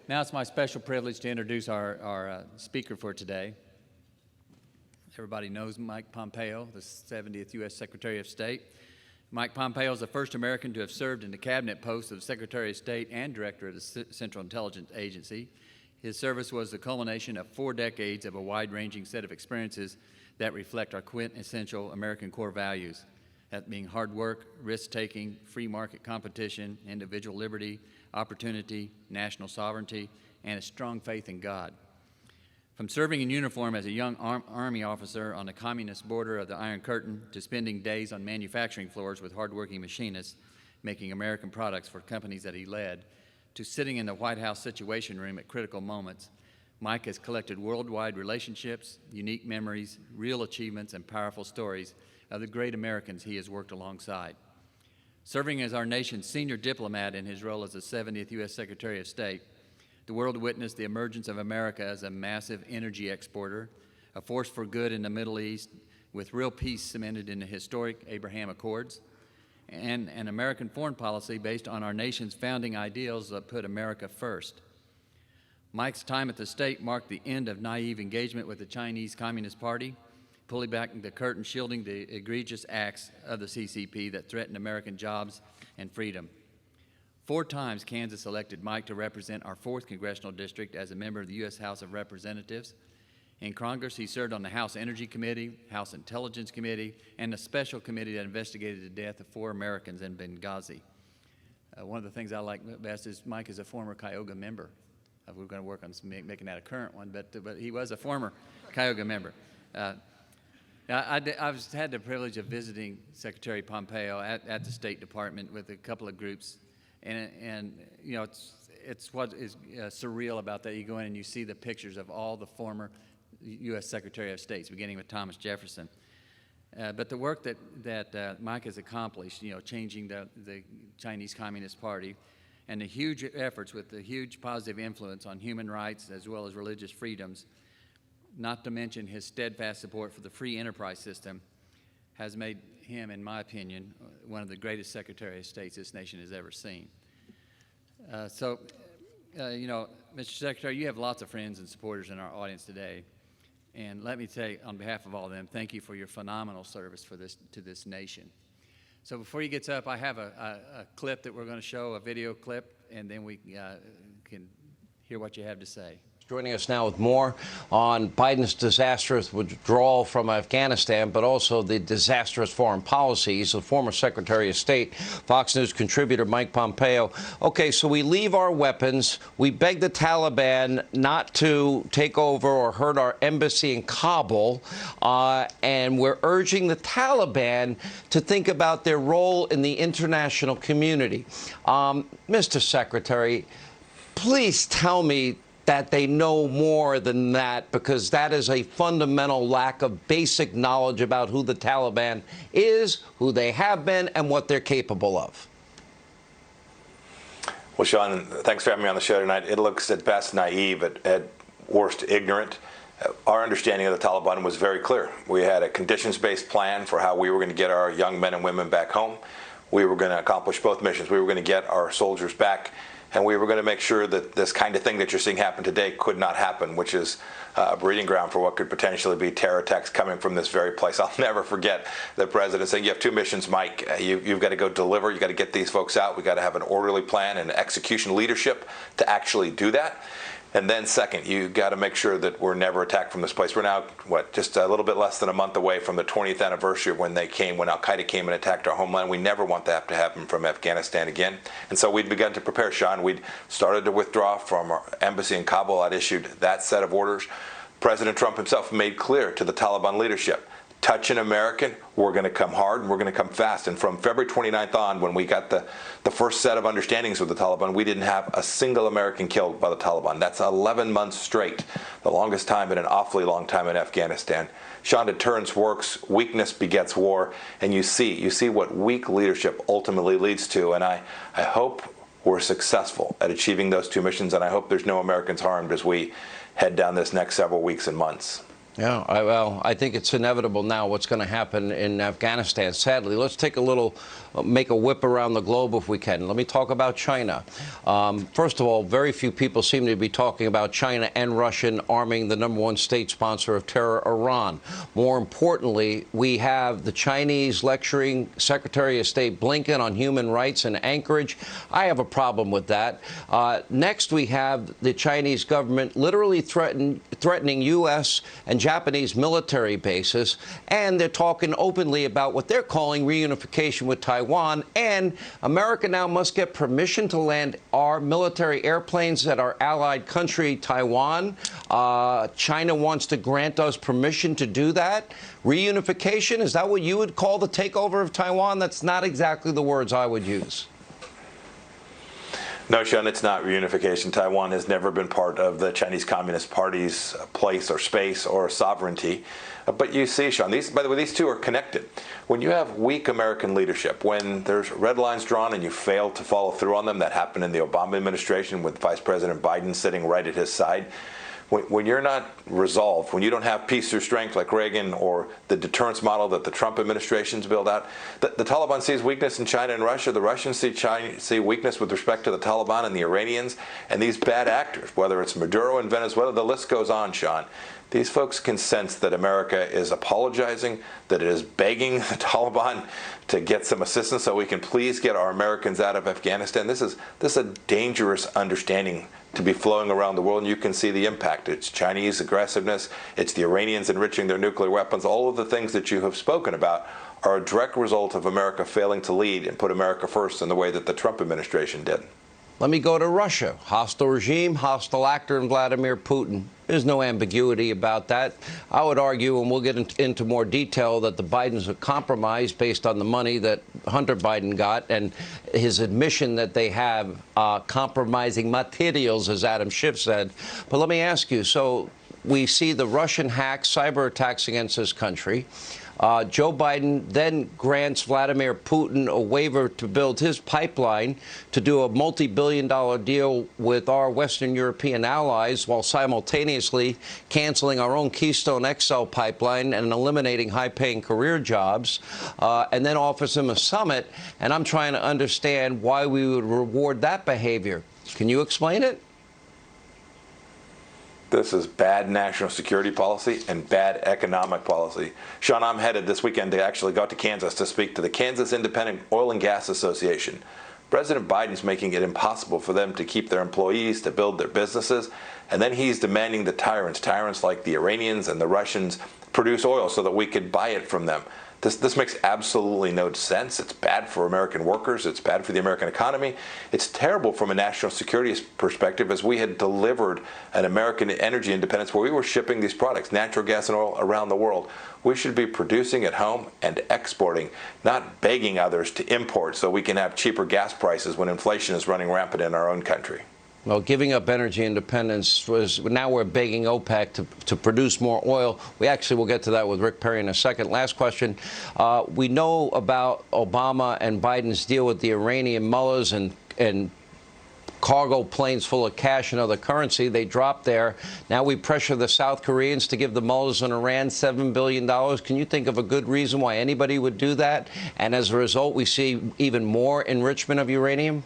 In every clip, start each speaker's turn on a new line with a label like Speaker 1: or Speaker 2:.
Speaker 1: Now it's my special privilege to introduce our speaker for today. Everybody knows Mike Pompeo, the 70th U.S. Secretary of State. Mike Pompeo is the first American to have served in the cabinet posts of Secretary of State and Director of the Central Intelligence Agency. His service was the culmination of 4 decades of a wide-ranging set of experiences that reflect our quintessential American core values, that being hard work, risk-taking, free market competition, individual liberty, opportunity, national sovereignty, and a strong faith in God. From serving in uniform as a young Army officer on the communist border of the Iron Curtain to spending days on manufacturing floors with hardworking machinists making American products for companies that he led, to sitting in the White House Situation Room at critical moments, Mike has collected worldwide relationships, unique memories, real achievements, and powerful stories of the great Americans he has worked alongside. Serving as our nation's senior diplomat in his role as the 70th U.S. Secretary of State, the world witnessed the emergence of America as a massive energy exporter, a force for good in the Middle East, with real peace cemented in the historic Abraham Accords, and an American foreign policy based on our nation's founding ideals that put America first. Mike's time at the state marked the end of naive engagement with the Chinese Communist Party, pulling back the curtain, shielding the egregious acts of the CCP that threatened American jobs and freedom. 4 times Kansas elected Mike to represent our 4th congressional district as a member of the U.S. House of Representatives. In Congress, he served on the House Energy Committee, House Intelligence Committee, and the special committee that investigated the death of 4 Americans in Benghazi. One of the things I like best is Mike is a former KIOGA member. We're going to work on making that a current one, but he was a former KIOGA member. I've had the privilege of visiting Secretary Pompeo at the State Department with a couple of groups, and you know, it's what is surreal about that. You go in and you see the pictures of all the former U.S. Secretary of States, beginning with Thomas Jefferson. But the work that Mike has accomplished, you know, changing the Chinese Communist Party, and the huge efforts with the huge positive influence on human rights as well as religious freedoms, not to mention his steadfast support for the free enterprise system, has made him, in my opinion, one of the greatest Secretary of States this nation has ever seen. You know, Mr. Secretary, you have lots of friends and supporters in our audience today. And let me say, on behalf of all of them, thank you for your phenomenal service to this nation. So before he gets up, I have a clip that we're going to show, a video clip, and then we can hear what you have to say.
Speaker 2: Joining us now with more on Biden's disastrous withdrawal from Afghanistan, but also the disastrous foreign policies of former Secretary of State, Fox News contributor Mike Pompeo. Okay, so we leave our weapons. We beg the Taliban not to take over or hurt our embassy in Kabul, and we're urging the Taliban to think about their role in the international community. Mr. Secretary, please tell me that they know more than that, because that is a fundamental lack of basic knowledge about who the Taliban is, who they have been, and what they're capable of.
Speaker 3: Well, Sean, thanks for having me on the show tonight. It looks at best naive, at worst ignorant. Our understanding of the Taliban was very clear. We had a conditions-based plan for how we were going to get our young men and women back home. We were going to accomplish both missions. We were going to get our soldiers back, and we were going to make sure that this kind of thing that you're seeing happen today could not happen, which is a breeding ground for what could potentially be terror attacks coming from this very place. I'll never forget the president saying, you have 2 missions, Mike. You've got to go deliver. You've got to get these folks out. We've got to have an orderly plan and execution leadership to actually do that. And then second, you got to make sure that we're never attacked from this place. We're now, just a little bit less than a month away from the 20th anniversary of when Al-Qaeda came and attacked our homeland. We never want that to happen from Afghanistan again. And so we'd begun to prepare, Sean. We'd started to withdraw from our embassy in Kabul. I'd issued that set of orders. President Trump himself made clear to the Taliban leadership, touch an American, we're going to come hard and we're going to come fast. And from February 29th on, when we got the first set of understandings with the Taliban, we didn't have a single American killed by the Taliban. That's 11 months straight, the longest time in an awfully long time in Afghanistan. Sean, deterrence works, weakness begets war, and you see what weak leadership ultimately leads to. And I hope we're successful at achieving those 2 missions, and I hope there's no Americans harmed as we head down this next several weeks and months.
Speaker 2: Yeah, well, I think it's inevitable now what's going to happen in Afghanistan. Sadly, let's take a little, make a whip around the globe if we can. Let me talk about China. First of all, very few people seem to be talking about China and Russia arming the #1 state sponsor of terror, Iran. More importantly, we have the Chinese lecturing Secretary of State Blinken on human rights in Anchorage. I have a problem with that. Next, we have the Chinese government literally threatening U.S. and Japanese military bases, and they're talking openly about what they're calling reunification with Taiwan, and America now must get permission to land our military airplanes at our allied country, Taiwan. China wants to grant us permission to do that. Reunification, is that what you would call the takeover of Taiwan? That's not exactly the words I would use.
Speaker 3: No, Sean, it's not reunification. Taiwan has never been part of the Chinese Communist Party's place or space or sovereignty. But you see, Sean, by the way, these two are connected. When you have weak American leadership, when there's red lines drawn and you fail to follow through on them, that happened in the Obama administration with Vice President Biden sitting right at his side. When you're not resolved, when you don't have peace through strength like Reagan or the deterrence model that the Trump administration's built out, the Taliban sees weakness in China and Russia. The Russians see weakness with respect to the Taliban and the Iranians and these bad actors, whether it's Maduro in Venezuela. The list goes on, Sean. These folks can sense that America is apologizing, that it is begging the Taliban to get some assistance so we can please get our Americans out of Afghanistan. This is a dangerous understanding to be flowing around the world, and you can see the impact. It's Chinese aggressiveness, it's the Iranians enriching their nuclear weapons. All of the things that you have spoken about are a direct result of America failing to lead and put America first in the way that the Trump administration did.
Speaker 2: Let me go to Russia. Hostile regime, hostile actor in Vladimir Putin. There's no ambiguity about that. I would argue, and we'll get into more detail, that the Bidens are compromised based on the money that Hunter Biden got and his admission that they have compromising materials, as Adam Schiff said. But let me ask you, so we see the Russian hacks, cyber attacks against this country. Joe Biden then grants Vladimir Putin a waiver to build his pipeline to do a multi-billion-dollar deal with our Western European allies while simultaneously canceling our own Keystone XL pipeline and eliminating high-paying career jobs, and then offers him a summit. And I'm trying to understand why we would reward that behavior. Can you explain it?
Speaker 3: This is bad national security policy and bad economic policy. Sean, I'm headed this weekend to actually go to Kansas to speak to the Kansas Independent Oil and Gas Association. President Biden's making it impossible for them to keep their employees, to build their businesses, and then he's demanding the tyrants like the Iranians and the Russians, produce oil so that we could buy it from them. This makes absolutely no sense. It's bad for American workers. It's bad for the American economy. It's terrible from a national security perspective, as we had delivered an American energy independence where we were shipping these products, natural gas and oil, around the world. We should be producing at home and exporting, not begging others to import so we can have cheaper gas prices when inflation is running rampant in our own country.
Speaker 2: Well, giving up energy independence was, now we're begging OPEC to produce more oil. We actually will get to that with Rick Perry in a second. Last question. We know about Obama and Biden's deal with the Iranian mullahs and cargo planes full of cash and other currency. They dropped there. Now we pressure the South Koreans to give the mullahs in Iran $7 billion. Can you think of a good reason why anybody would do that? And as a result, we see even more enrichment of uranium?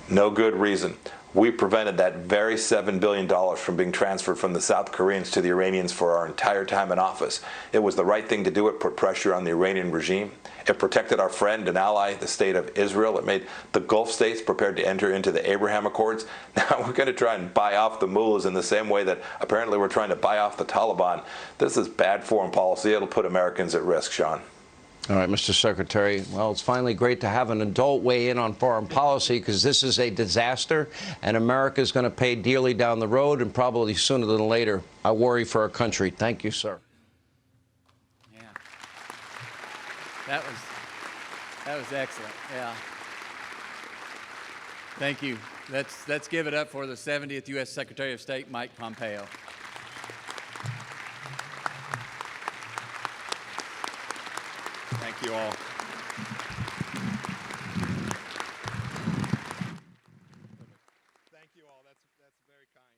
Speaker 3: No good reason. We prevented that very $7 billion from being transferred from the South Koreans to the Iranians for our entire time in office. It was the right thing to do. It put pressure on the Iranian regime. It protected our friend and ally, the state of Israel. It made the Gulf states prepared to enter into the Abraham Accords. Now we're going to try and buy off the mullahs in the same way that apparently we're trying to buy off the Taliban. This is bad foreign policy. It'll put Americans at risk, Sean.
Speaker 2: All right, Mr. Secretary. Well, it's finally great to have an adult weigh in on foreign policy, because this is a disaster, and America is going to pay dearly down the road, and probably sooner than later. I worry for our country. Thank you, sir.
Speaker 1: Yeah. That was excellent. Yeah. Thank you. Let's give it up for the 70th U.S. Secretary of State, Mike Pompeo. Thank you all.
Speaker 4: Thank you all. That's very kind.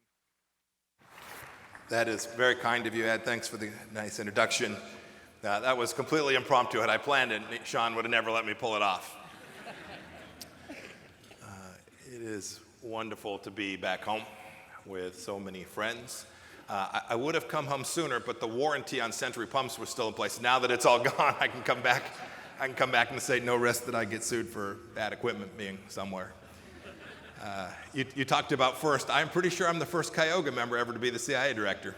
Speaker 3: That is very kind of you, Ed. Thanks for the nice introduction. That was completely impromptu. Had I planned it, Sean would have never let me pull it off. It is wonderful to be back home with so many friends. I would have come home sooner, but the warranty on Century pumps was still in place. Now that it's all gone, I can come back and say no risk that I get sued for bad equipment being somewhere. You talked about first. I'm pretty sure I'm the first KIOGA member ever to be the CIA director.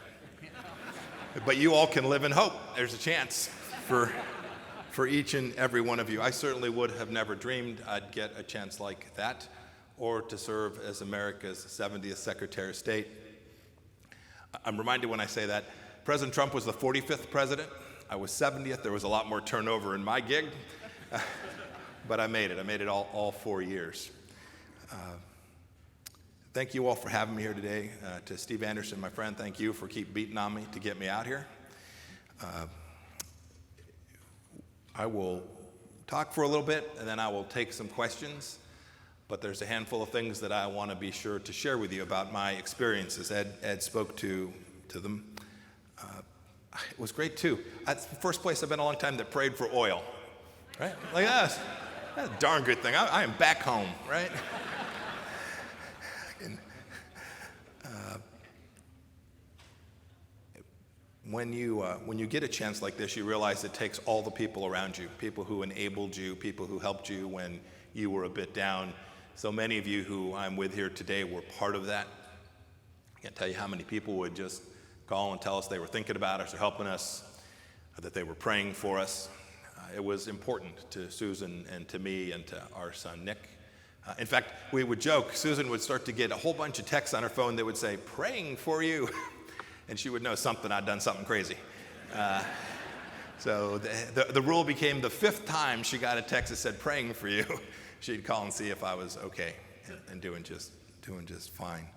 Speaker 3: But you all can live in hope. There's a chance for each and every one of you. I certainly would have never dreamed I'd get a chance like that, or to serve as America's 70th Secretary of State. I'm reminded when I say that, President Trump was the 45th president. I was 70th. There was a lot more turnover in my gig, but I made it. I made it all 4 years. Thank you all for having me here today. To Steve Anderson, my friend, thank you for keep beating on me to get me out here. I will talk for a little bit, and then I will take some questions. But there's a handful of things that I want to be sure to share with you about my experiences. Ed spoke to them. It was great, too. That's the first place I've been in a long time that prayed for oil, right? Like, that's a darn good thing. I am back home, right? When you get a chance like this, you realize it takes all the people around you, people who enabled you, people who helped you when you were a bit down. So many of you who I'm with here today were part of that. I can't tell you how many people would just call and tell us they were thinking about us or helping us, or that they were praying for us. It was important to Susan and to me and to our son, Nick. In fact, we would joke, Susan would start to get a whole bunch of texts on her phone that would say, praying for you. And she would know I'd done something crazy. So the rule became the 5th time she got a text that said, praying for you, she'd call and see if I was okay and doing just fine.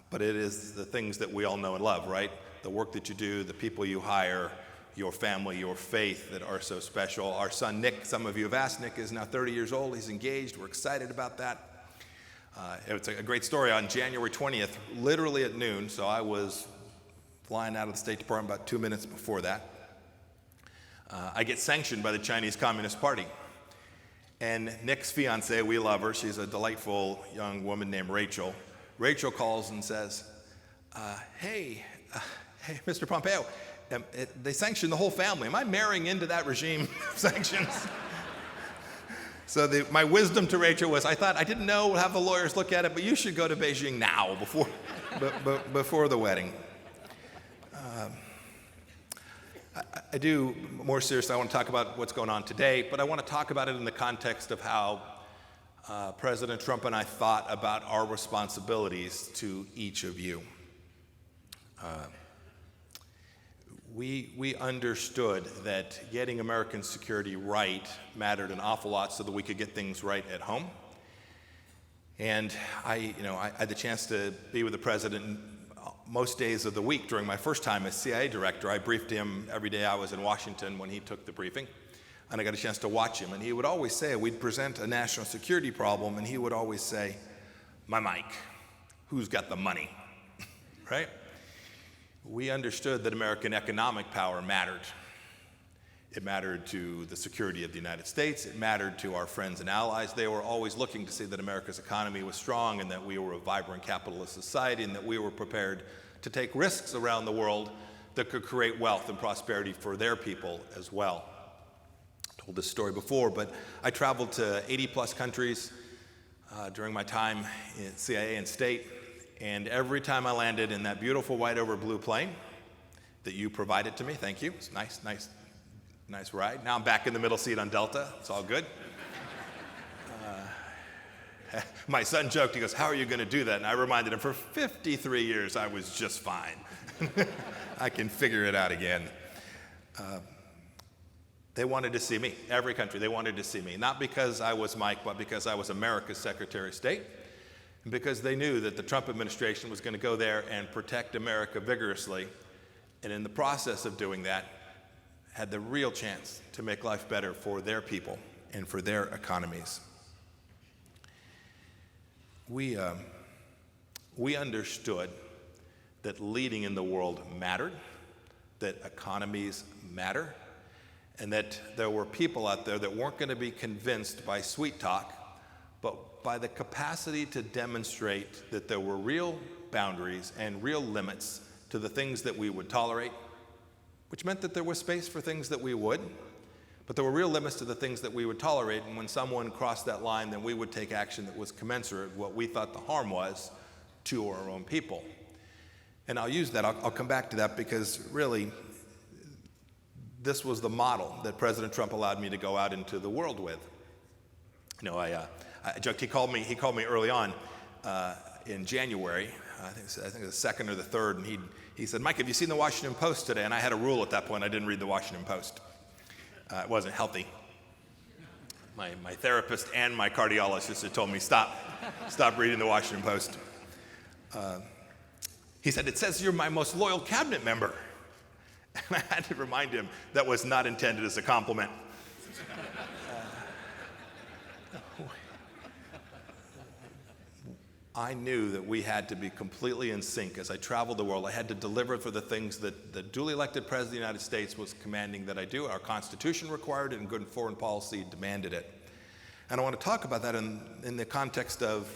Speaker 3: But it is the things that we all know and love, right? The work that you do, the people you hire, your family, your faith that are so special. Our son Nick, some of you have asked, Nick is now 30 years old. He's engaged. We're excited about that. It's a great story. On January 20th, literally at noon, so I was flying out of the State Department about 2 minutes before that, I get sanctioned by the Chinese Communist Party. And Nick's fiance, we love her. She's a delightful young woman named Rachel. Rachel calls and says, hey, Mr. Pompeo, they sanctioned the whole family. Am I marrying into that regime of sanctions? So my wisdom to Rachel was, I didn't know, we'll have the lawyers look at it, but you should go to Beijing now before the wedding. I do, more seriously, I want to talk about what's going on today, but I want to talk about it in the context of how President Trump and I thought about our responsibilities to each of you. We understood that getting American security right mattered an awful lot so that we could get things right at home. And I had the chance to be with the president most days of the week during my first time as CIA director. I briefed him every day I was in Washington when he took the briefing, and I got a chance to watch him. And he would always say, we'd present a national security problem, and he would always say, my Mike, who's got the money, right? We understood that American economic power mattered. It mattered to the security of the United States. It mattered to our friends and allies. They were always looking to see that America's economy was strong and that we were a vibrant capitalist society and that we were prepared to take risks around the world that could create wealth and prosperity for their people as well. I told this story before, but I traveled to 80-plus countries during my time in CIA and state, and every time I landed in that beautiful white over blue plane that you provided to me, thank you, it's nice ride. Now I'm back in the middle seat on Delta. It's all good. My son joked, he goes, how are you going to do that? And I reminded him, for 53 years, I was just fine. I can figure it out again. They wanted to see me, every country, they wanted to see me. Not because I was Mike, but because I was America's Secretary of State. And because they knew that the Trump administration was going to go there and protect America vigorously. And in the process of doing that, had the real chance to make life better for their people and for their economies. We understood that leading in the world mattered, that economies matter, and that there were people out there that weren't going to be convinced by sweet talk, but by the capacity to demonstrate that there were real boundaries and real limits to the things that we would tolerate, which meant that there was space for things that we would, but there were real limits to the things that we would tolerate, and when someone crossed that line, then we would take action that was commensurate with what we thought the harm was to our own people. And I'll use that, I'll come back to that, because really, this was the model that President Trump allowed me to go out into the world with. You know, I joked, he called me early on in January, I think the 2nd or the 3rd, and he said, "Mike, have you seen the Washington Post today?" And I had a rule at that point, I didn't read the Washington Post. It wasn't healthy. My therapist and my cardiologist had told me, stop reading the Washington Post. He said, "It says you're my most loyal cabinet member." And I had to remind him that was not intended as a compliment. I knew that we had to be completely in sync. As I traveled the world, I had to deliver for the things that the duly elected President of the United States was commanding that I do. Our Constitution required it, and good foreign policy demanded it. And I want to talk about that in the context of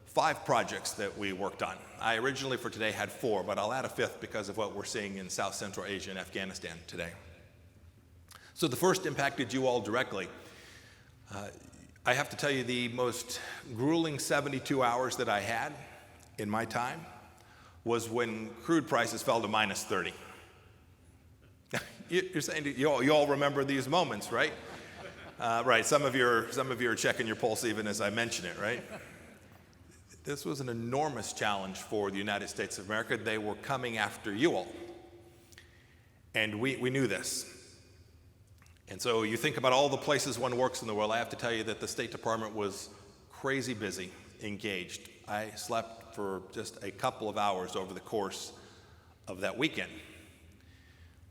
Speaker 3: 5 projects that we worked on. I originally for today had 4, but I'll add a 5th because of what we're seeing in South Central Asia and Afghanistan today. So the first impacted you all directly. I have to tell you, the most grueling 72 hours that I had in my time was when crude prices fell to minus 30. You're saying you all remember these moments, right? Right. Some of you are checking your pulse even as I mention it, right? This was an enormous challenge for the United States of America. They were coming after you all, and we knew this. And so you think about all the places one works in the world. I have to tell you that the State Department was crazy busy, engaged. I slept for just a couple of hours over the course of that weekend.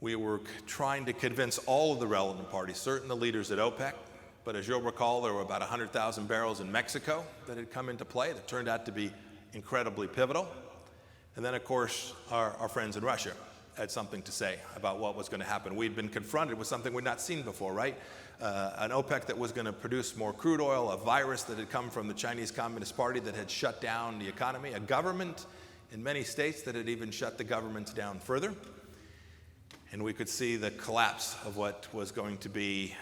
Speaker 3: We were trying to convince all of the relevant parties, certain the leaders at OPEC, but as you'll recall, there were about 100,000 barrels in Mexico that had come into play that turned out to be incredibly pivotal. And then, of course, our friends in Russia had something to say about what was going to happen. We'd been confronted with something we'd not seen before, right? An OPEC that was going to produce more crude oil, a virus that had come from the Chinese Communist Party that had shut down the economy, a government in many states that had even shut the governments down further. And we could see the collapse of what was going to be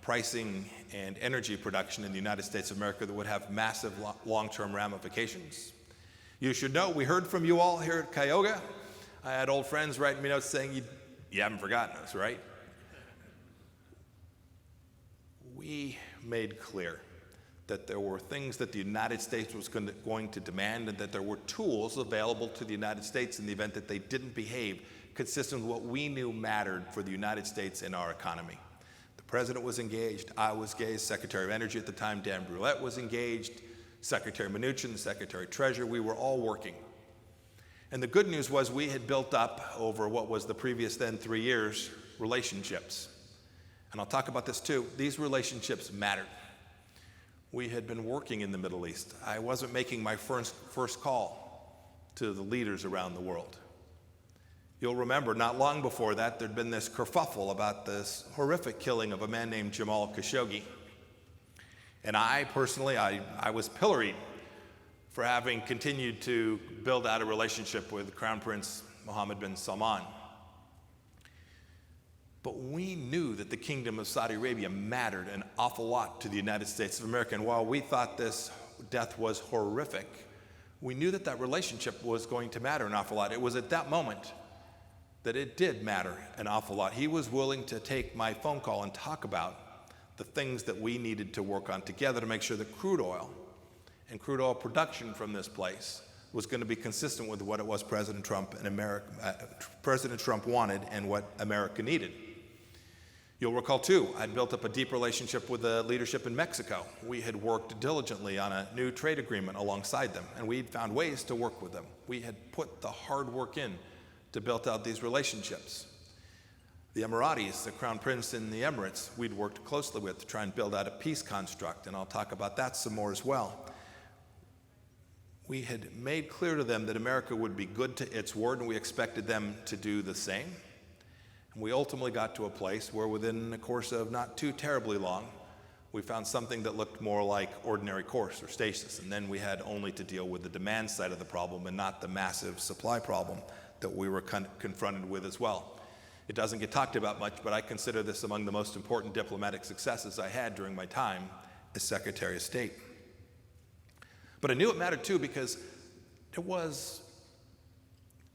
Speaker 3: pricing and energy production in the United States of America that would have massive long-term ramifications. You should know, we heard from you all here at KIOGA. I had old friends writing me notes saying, you haven't forgotten us, right? We made clear that there were things that the United States was going to demand, and that there were tools available to the United States in the event that they didn't behave consistent with what we knew mattered for the United States and our economy. The President was engaged, I was engaged, Secretary of Energy at the time, Dan Brulette, was engaged, Secretary Mnuchin, Secretary Treasurer, we were all working. And the good news was we had built up over what was the previous then 3 years, relationships. And I'll talk about this too. These relationships mattered. We had been working in the Middle East. I wasn't making my first call to the leaders around the world. You'll remember not long before that, there'd been this kerfuffle about this horrific killing of a man named Jamal Khashoggi. And I personally, I was pilloried for having continued to build out a relationship with Crown Prince Mohammed bin Salman. But we knew that the Kingdom of Saudi Arabia mattered an awful lot to the United States of America. And while we thought this death was horrific, we knew that that relationship was going to matter an awful lot. It was at that moment that it did matter an awful lot. He was willing to take my phone call and talk about the things that we needed to work on together to make sure that crude oil and crude oil production from this place was going to be consistent with what it was President Trump wanted and what America needed. You'll recall too, I'd built up a deep relationship with the leadership in Mexico. We had worked diligently on a new trade agreement alongside them, and we'd found ways to work with them. We had put the hard work in to build out these relationships. The Emiratis, the Crown Prince in the Emirates, we'd worked closely with to try and build out a peace construct, and I'll talk about that some more as well. we had made clear to them that America would be good to its word, and we expected them to do the same. And we ultimately got to a place where within the course of not too terribly long, we found something that looked more like ordinary course or stasis. And then we had only to deal with the demand side of the problem and not the massive supply problem that we were confronted with as well. It doesn't get talked about much, but I consider this among the most important diplomatic successes I had during my time as Secretary of State. But I knew it mattered too because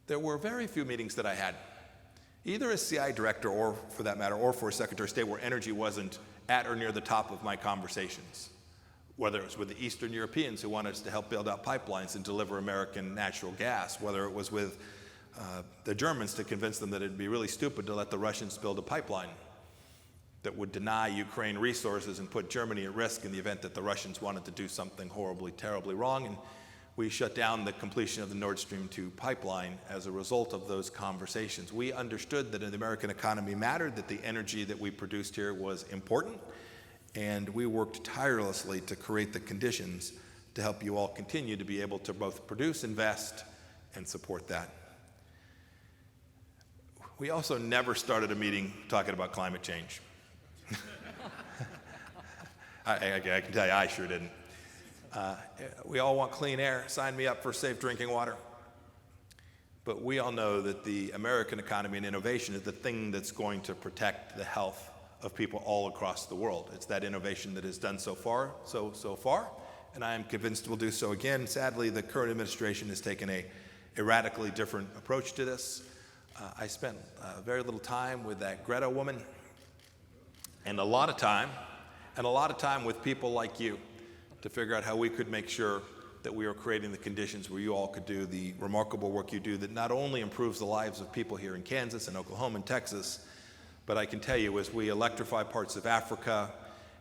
Speaker 3: there were very few meetings that I had, either as CI director or for that matter, or for Secretary of State, where energy wasn't at or near the top of my conversations. Whether it was with the Eastern Europeans who wanted us to help build out pipelines and deliver American natural gas, whether it was with the Germans to convince them that it'd be really stupid to let the Russians build a pipeline that would deny Ukraine resources and put Germany at risk in the event that the Russians wanted to do something horribly, terribly wrong. And we shut down the completion of the Nord Stream 2 pipeline as a result of those conversations. We understood that the American economy mattered, that the energy that we produced here was important, and we worked tirelessly to create the conditions to help you all continue to be able to both produce, invest, and support that. We also never started a meeting talking about climate change. I can tell you, I sure didn't. We all want clean air. Sign me up for safe drinking water. But we all know that the American economy and innovation is the thing that's going to protect the health of people all across the world. It's that innovation that has done so far, and I am convinced will do so again. Sadly, the current administration has taken a radically different approach to this. I spent very little time with that Greta woman, and a lot of time with people like you to figure out how we could make sure that we are creating the conditions where you all could do the remarkable work you do that not only improves the lives of people here in Kansas and Oklahoma and Texas, but I can tell you as we electrify parts of Africa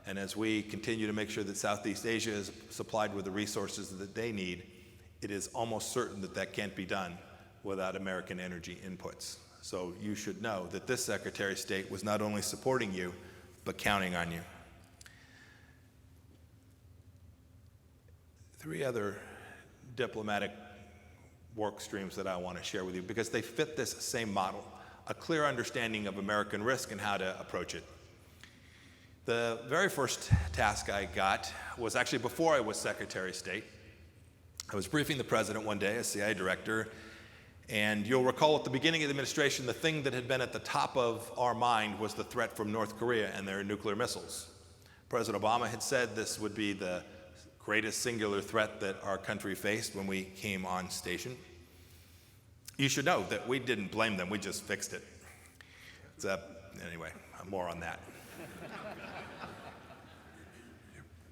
Speaker 3: and as we continue to make sure that Southeast Asia is supplied with the resources that they need, it is almost certain that that can't be done without American energy inputs. So you should know that this Secretary of State was not only supporting you, but counting on you. 3 other diplomatic work streams that I want to share with you because they fit this same model, a clear understanding of American risk and how to approach it. The very first task I got was actually before I was Secretary of State. I was briefing the President one day as CI Director, and you'll recall at the beginning of the administration, the thing that had been at the top of our mind was the threat from North Korea and their nuclear missiles. President Obama had said this would be the greatest singular threat that our country faced when we came on station. You should know that we didn't blame them, we just fixed it. Anyway, more on that.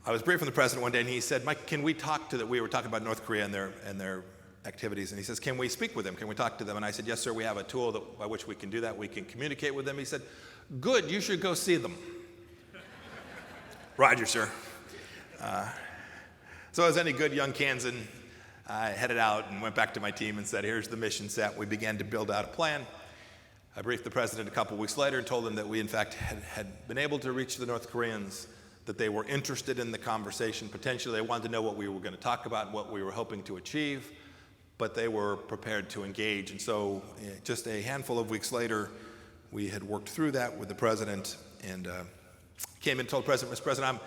Speaker 3: I was briefing the President one day and he said, Mike, can we talk to we were talking about North Korea and their activities, and he says, can we speak with them? Can we talk to them? And I said, yes, sir, we have a tool by which we can do that. We can communicate with them. He said, good, you should go see them. Roger, sir. So as any good young Kansan, I headed out and went back to my team and said, here's the mission set. We began to build out a plan. I briefed the President a couple weeks later and told him that we, in fact, had been able to reach the North Koreans, that they were interested in the conversation. Potentially, they wanted to know what we were going to talk about and what we were hoping to achieve, but they were prepared to engage. And so just a handful of weeks later, we had worked through that with the President and came in and told the President, Mr. President,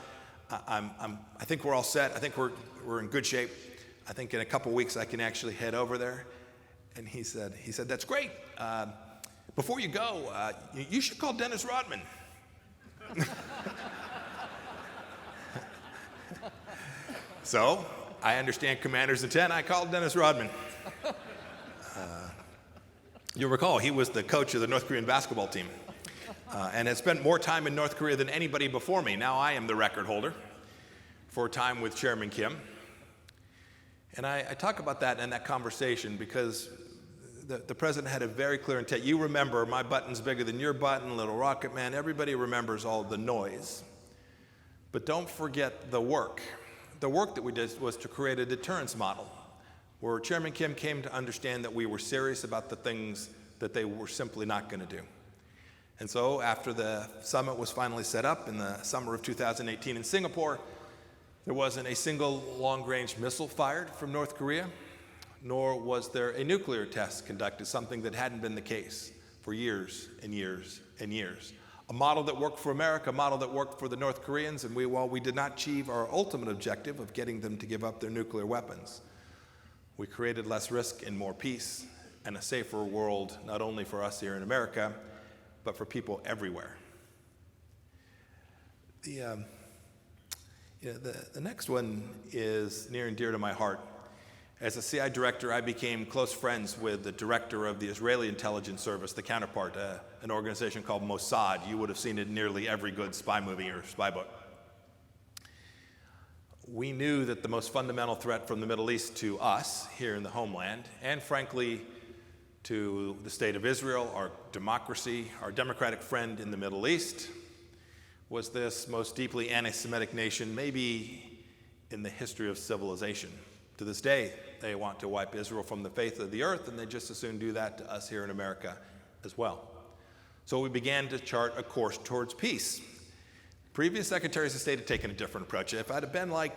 Speaker 3: I think we're all set. I think we're in good shape. I think in a couple weeks I can actually head over there. And he said, that's great. Before you go, you should call Dennis Rodman. So I understand Commander's intent. I called Dennis Rodman. You'll recall he was the coach of the North Korean basketball team and had spent more time in North Korea than anybody before me. Now I am the record holder for time with Chairman Kim. And I talk about that in that conversation because the President had a very clear intent. You remember my button's bigger than your button, Little Rocket Man. Everybody remembers all the noise. But don't forget the work. The work that we did was to create a deterrence model where Chairman Kim came to understand that we were serious about the things that they were simply not going to do. And so after the summit was finally set up in the summer of 2018 in Singapore, There wasn't a single long-range missile fired from North Korea, nor was there a nuclear test conducted, something that hadn't been the case for years and years and years. A model that worked for America, a model that worked for the North Koreans, and while we did not achieve our ultimate objective of getting them to give up their nuclear weapons, we created less risk and more peace and a safer world, not only for us here in America, but for people everywhere. The next one is near and dear to my heart. As a CI director, I became close friends with the director of the Israeli intelligence service, the counterpart, an organization called Mossad. You would have seen it in nearly every good spy movie or spy book. We knew that the most fundamental threat from the Middle East to us here in the homeland, and frankly to the state of Israel, our democracy, our democratic friend in the Middle East, was this most deeply anti-Semitic nation, maybe in the history of civilization. To this day, they want to wipe Israel from the face of the earth, and they just as soon do that to us here in America as well. So we began to chart a course towards peace. Previous secretaries of state had taken a different approach. If I'd have been like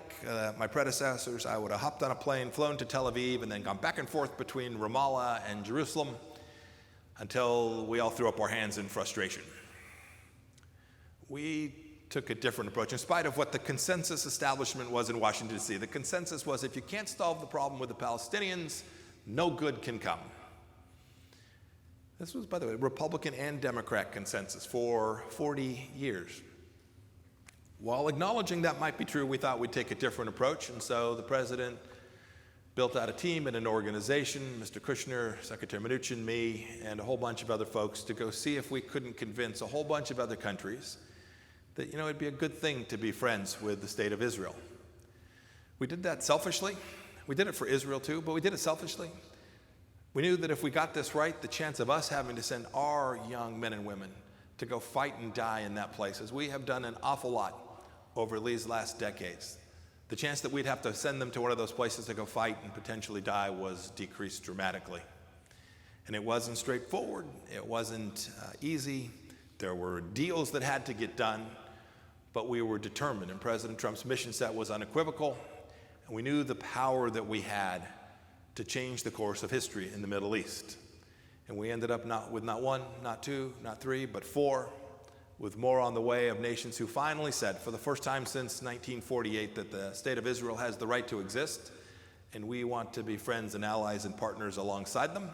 Speaker 3: my predecessors, I would have hopped on a plane, flown to Tel Aviv, and then gone back and forth between Ramallah and Jerusalem until we all threw up our hands in frustration. We took a different approach in spite of what the consensus establishment was in Washington, D.C. The consensus was if you can't solve the problem with the Palestinians, no good can come. This was, by the way, Republican and Democrat consensus for 40 years. While acknowledging that might be true, we thought we'd take a different approach, and so the president built out a team and an organization, Mr. Kushner, Secretary Mnuchin, me, and a whole bunch of other folks to go see if we couldn't convince a whole bunch of other countries that, it'd be a good thing to be friends with the state of Israel. We did that selfishly. We did it for Israel too, but we did it selfishly. We knew that if we got this right, the chance of us having to send our young men and women to go fight and die in that place, as we have done an awful lot over these last decades, the chance that we'd have to send them to one of those places to go fight and potentially die was decreased dramatically. And it wasn't straightforward. It wasn't easy. There were deals that had to get done, but we were determined, and President Trump's mission set was unequivocal, and we knew the power that we had to change the course of history in the Middle East. And we ended up not one, not two, not three, but four, with more on the way, of nations who finally said, for the first time since 1948, that the state of Israel has the right to exist, and we want to be friends and allies and partners alongside them,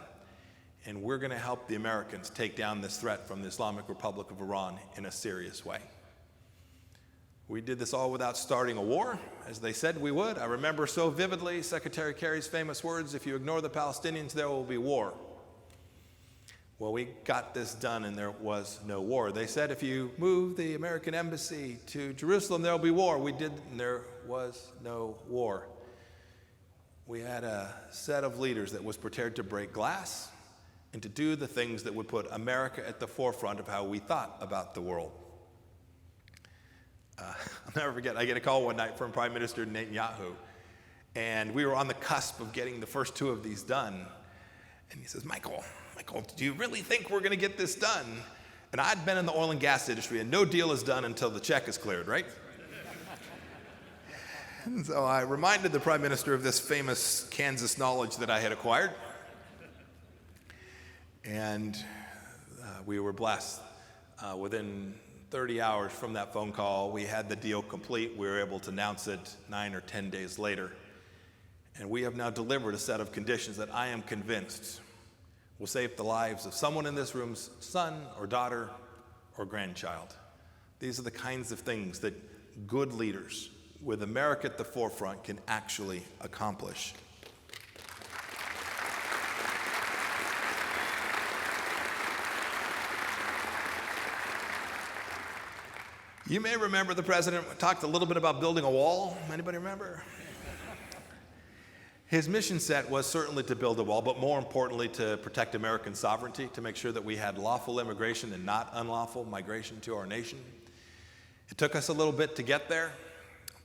Speaker 3: and we're going to help the Americans take down this threat from the Islamic Republic of Iran in a serious way. We did this all without starting a war, as they said we would. I remember so vividly Secretary Kerry's famous words, if you ignore the Palestinians, there will be war. Well, we got this done and there was no war. They said if you move the American embassy to Jerusalem, there will be war. We did, and there was no war. We had a set of leaders that was prepared to break glass and to do the things that would put America at the forefront of how we thought about the world. I'll never forget, I get a call one night from Prime Minister Netanyahu, and we were on the cusp of getting the first two of these done. And he says, Michael, do you really think we're going to get this done? And I'd been in the oil and gas industry, and no deal is done until the check is cleared, right? And so I reminded the Prime Minister of this famous Kansas knowledge that I had acquired. And we were blessed. Within 30 hours from that phone call, we had the deal complete. We were able to announce it 9 or 10 days later. And we have now delivered a set of conditions that I am convinced will save the lives of someone in this room's son or daughter or grandchild. These are the kinds of things that good leaders with America at the forefront can actually accomplish. You may remember the president talked a little bit about building a wall. Anybody remember? His mission set was certainly to build a wall, but more importantly to protect American sovereignty, to make sure that we had lawful immigration and not unlawful migration to our nation. It took us a little bit to get there,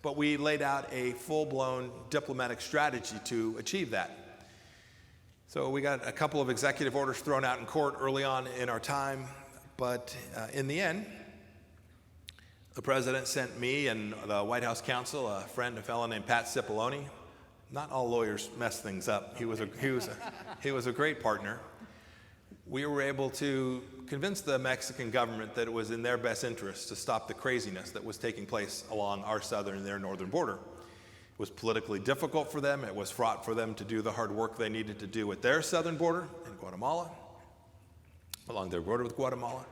Speaker 3: but we laid out a full-blown diplomatic strategy to achieve that. So we got a couple of executive orders thrown out in court early on in our time, but in the end, The president sent me and the White House counsel, a friend, a fellow named Pat Cipollone. Not all lawyers mess things up. He was a great partner. We were able to convince the Mexican government that it was in their best interest to stop the craziness that was taking place along our southern and their northern border. It was politically difficult for them. It was fraught for them to do the hard work they needed to do at their southern border in Guatemala, along their border with Guatemala.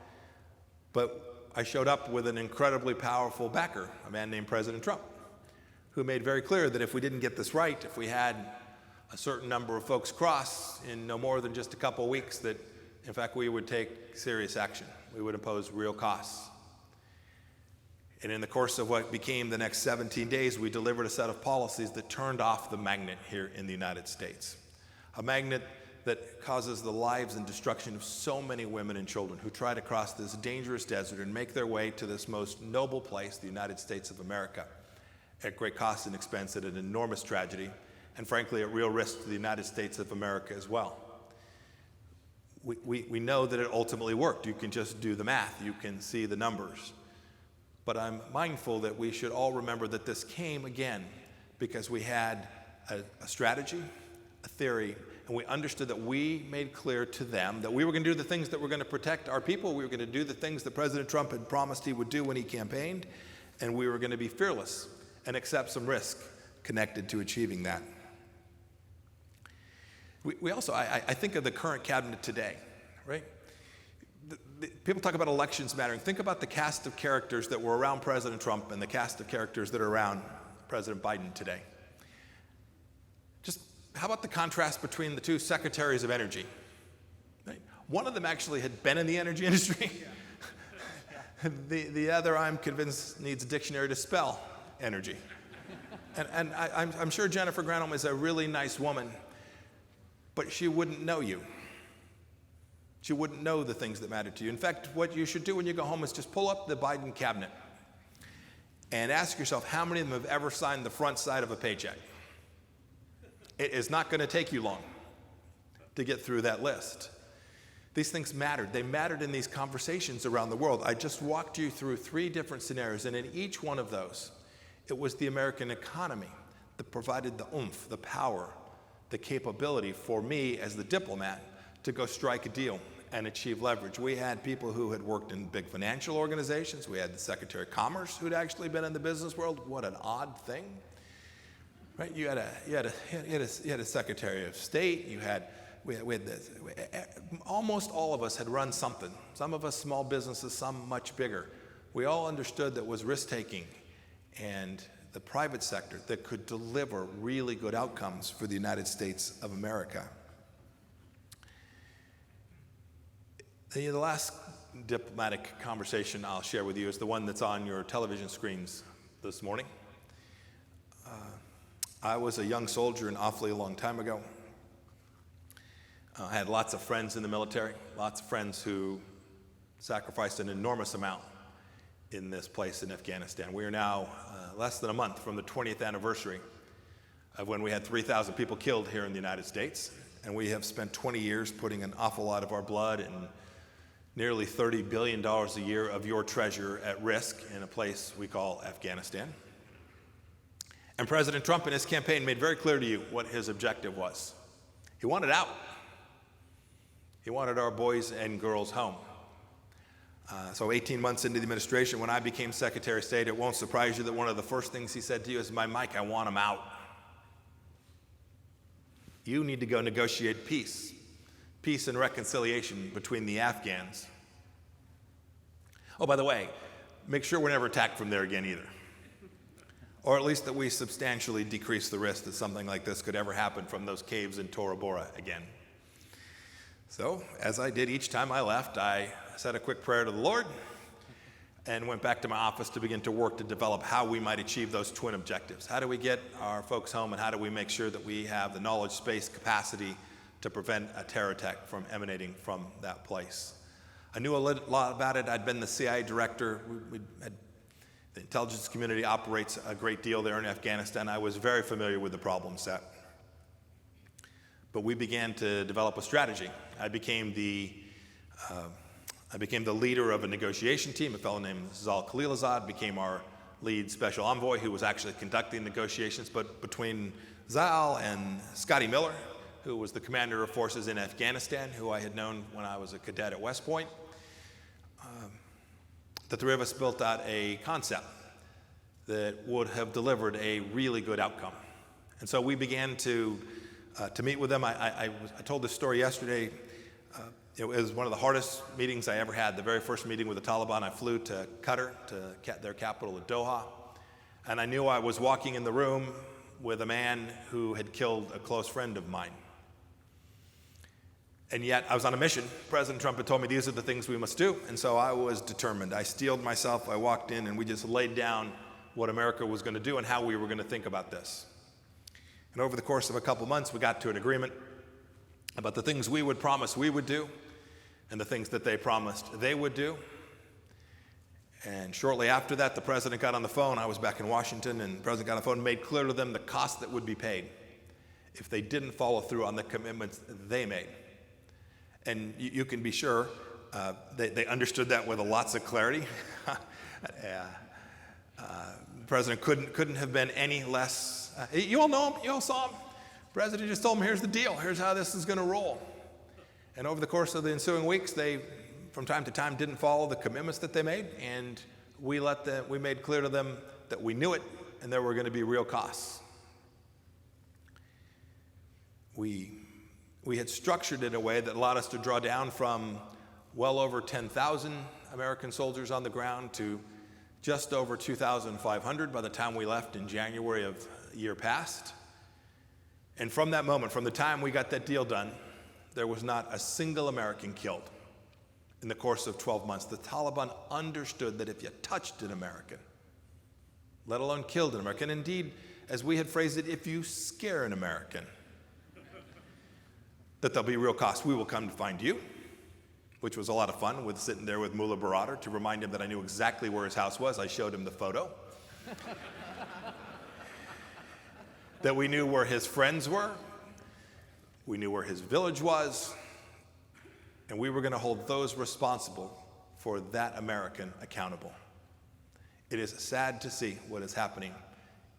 Speaker 3: But I showed up with an incredibly powerful backer, a man named President Trump, who made very clear that if we didn't get this right, if we had a certain number of folks cross in no more than just a couple of weeks, that in fact we would take serious action. We would impose real costs. And in the course of what became the next 17 days, we delivered a set of policies that turned off the magnet here in the United States. A magnet that causes the lives and destruction of so many women and children who try to cross this dangerous desert and make their way to this most noble place, the United States of America, at great cost and expense, at an enormous tragedy, and frankly at real risk to the United States of America as well. We know that it ultimately worked. You can just do the math. You can see the numbers. But I'm mindful that we should all remember that this came again because we had a strategy, a theory, and we understood that we made clear to them that we were going to do the things that were going to protect our people. We were going to do the things that President Trump had promised he would do when he campaigned, and we were going to be fearless and accept some risk connected to achieving that. We also, I think of the current cabinet today, right? People talk about elections mattering. Think about the cast of characters that were around President Trump and the cast of characters that are around President Biden today. Just how about the contrast between the two secretaries of energy? Right? One of them actually had been in the energy industry. The other, I'm convinced, needs a dictionary to spell energy. And I'm sure Jennifer Granholm is a really nice woman, but she wouldn't know you. She wouldn't know the things that matter to you. In fact, what you should do when you go home is just pull up the Biden cabinet and ask yourself how many of them have ever signed the front side of a paycheck. It is not going to take you long to get through that list. These things mattered. They mattered in these conversations around the world. I just walked you through 3 different scenarios, and in each one of those, it was the American economy that provided the oomph, the power, the capability for me as the diplomat to go strike a deal and achieve leverage. We had people who had worked in big financial organizations. We had the Secretary of Commerce who'd actually been in the business world. What an odd thing, right? You had a Secretary of State. We had this. Almost all of us had run something. Some of us small businesses, some much bigger. We all understood that was risk-taking and the private sector that could deliver really good outcomes for the United States of America. The last diplomatic conversation I'll share with you is the one that's on your television screens this morning. I was a young soldier an awfully long time ago. I had lots of friends in the military, lots of friends who sacrificed an enormous amount in this place in Afghanistan. We are now less than a month from the 20th anniversary of when we had 3,000 people killed here in the United States, and we have spent 20 years putting an awful lot of our blood and nearly $30 billion a year of your treasure at risk in a place we call Afghanistan. And President Trump in his campaign made very clear to you what his objective was. He wanted out. He wanted our boys and girls home. So 18 months into the administration, when I became Secretary of State, it won't surprise you that one of the first things he said to you is, Mike, I want them out. You need to go negotiate peace and reconciliation between the Afghans. Oh, by the way, make sure we're never attacked from there again either. Or at least that we substantially decrease the risk that something like this could ever happen from those caves in Tora Bora again. So, as I did each time I left, I said a quick prayer to the Lord and went back to my office to begin to work to develop how we might achieve those twin objectives. How do we get our folks home, and how do we make sure that we have the knowledge, space, capacity to prevent a terror attack from emanating from that place? I knew a lot about it. I'd been the CIA director. The intelligence community operates a great deal there in Afghanistan. I was very familiar with the problem set. But we began to develop a strategy. I became the
Speaker 4: I became the leader of a negotiation team. A fellow named Zal Khalilzad became our lead special envoy who was actually conducting negotiations. But between Zal and Scotty Miller, who was the commander of forces in Afghanistan, who I had known when I was a cadet at West Point, the three of us built out a concept that would have delivered a really good outcome. And so we began to meet with them. I told this story yesterday. It was one of the hardest meetings I ever had. The very first meeting with the Taliban, I flew to Qatar, to their capital of Doha, and I knew I was walking in the room with a man who had killed a close friend of mine. And yet I was on a mission. President Trump had told me these are the things we must do, and so I was determined. I steeled myself, I walked in, and we just laid down what America was going to do and how we were going to think about this. And over the course of a couple months, we got to an agreement about the things we would promise we would do and the things that they promised they would do. And shortly after that, the president got on the phone. I was back in Washington, and the president got on the phone and made clear to them the cost that would be paid if they didn't follow through on the commitments they made. And you can be sure they understood that with lots of clarity. The president couldn't have been any less. You all know him. You all saw him. The president just told him, here's the deal. Here's how this is going to roll. And over the course of the ensuing weeks, they, from time to time, didn't follow the commitments that they made, and we made clear to them that we knew it, and there were going to be real costs. We had structured it in a way that allowed us to draw down from well over 10,000 American soldiers on the ground to just over 2,500 by the time we left in January of the year past. And from that moment, from the time we got that deal done, there was not a single American killed in the course of 12 months. The Taliban understood that if you touched an American, let alone killed an American, indeed, as we had phrased it, if you scare an American, that there'll be real costs. We will come to find you, which was a lot of fun, with sitting there with Mullah Baradar to remind him that I knew exactly where his house was. I showed him the photo. That we knew where his friends were. We knew where his village was. And we were going to hold those responsible for that American accountable. It is sad to see what is happening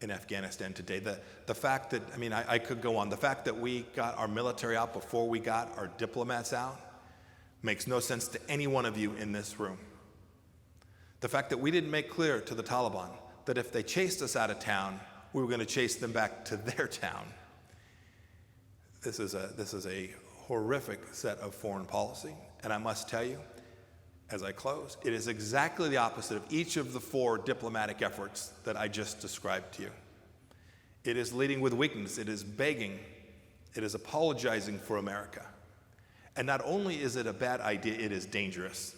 Speaker 4: in Afghanistan today. The fact that, I could go on. The fact that we got our military out before we got our diplomats out makes no sense to any one of you in this room. The fact that we didn't make clear to the Taliban that if they chased us out of town, we were going to chase them back to their town. This is a horrific set of foreign policy, and I must tell you, as I close, it is exactly the opposite of each of the four diplomatic efforts that I just described to you. It is leading with weakness, it is begging, it is apologizing for America. And not only is it a bad idea, it is dangerous,